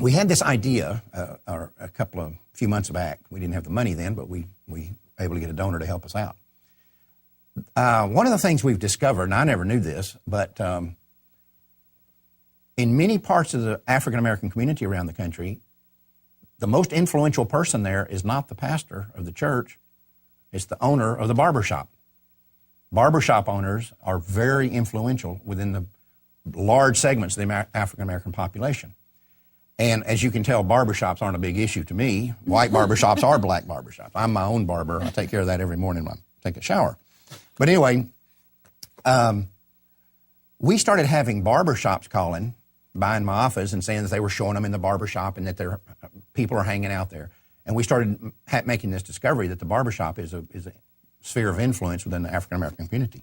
we had this idea few months back. We didn't have the money then, but we were able to get a donor to help us out. One of the things we've discovered, and I never knew this, but in many parts of the African-American community around the country, the most influential person there is not the pastor of the church, it's the owner of the barbershop. Barbershop owners are very influential within the large segments of the African-American population. And as you can tell, barbershops aren't a big issue to me. White barbershops are black barbershops. I'm my own barber. I take care of that every morning when I take a shower. But anyway, we started having barbershops calling, buying my office and saying that they were showing them in the barbershop and that their people are hanging out there. And we started making this discovery that the barbershop is a sphere of influence within the African-American community.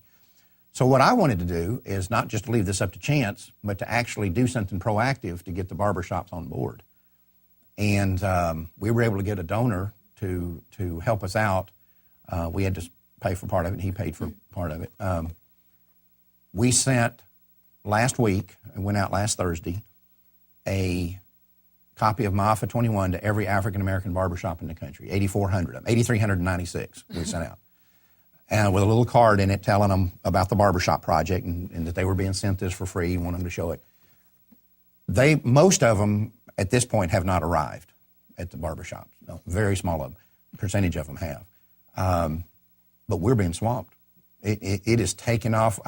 So what I wanted to do is not just to leave this up to chance, but to actually do something proactive to get the barbershops on board. And we were able to get a donor to help us out. We had to pay for part of it, and he paid for part of it. We sent last week, it went out last Thursday, a copy of MAFA 21 to every African-American barbershop in the country, 8,400 of them, 8,396 we sent out. And with a little card in it telling them about the Barbershop Project and that they were being sent this for free and want them to show it. Most of them at this point have not arrived at the barbershops. No, very small of them, percentage of them have. But we're being swamped. It is taken off.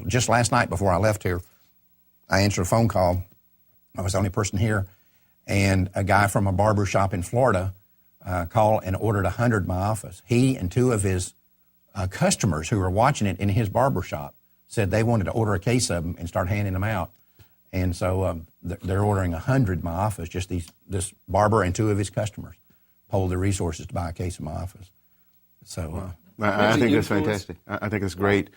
Just last night before I left here, I answered a phone call. I was the only person here. And a guy from a barbershop in Florida called and ordered 100 in my office. He and two of his customers who were watching it in his barbershop said they wanted to order a case of them and start handing them out. And so they're ordering 100 in my office. Just this barber and two of his customers polled their resources to buy a case in my office. So I think that's fantastic. I think it's great.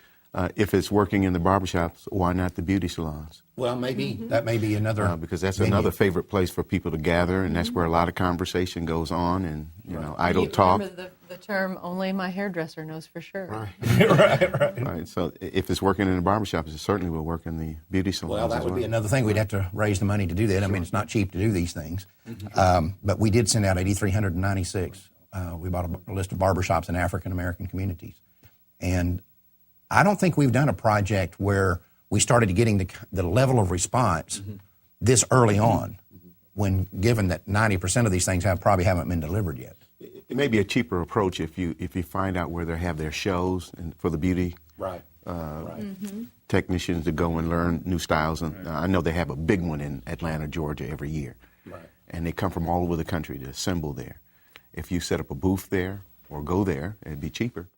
If it's working in the barbershops, why not the beauty salons? Well, maybe that may be another because that's venue. Another favorite place for people to gather, and that's where a lot of conversation goes on, and idle talk. Remember the term "only my hairdresser knows for sure." Right. Right. So if it's working in the barbershops, it certainly will work in the beauty salons. Well, that would be another thing. We'd have to raise the money to do that. I mean, it's not cheap to do these things. But we did send out 8,396. We bought a list of barbershops in African-American communities. And I don't think we've done a project where we started getting the level of response this early on, when given that 90% of these things probably haven't been delivered yet. It may be a cheaper approach if you find out where they have their shows and for the beauty technicians to go and learn new styles. And I know they have a big one in Atlanta, Georgia, every year. And they come from all over the country to assemble there. If you set up a booth there or go there, it'd be cheaper.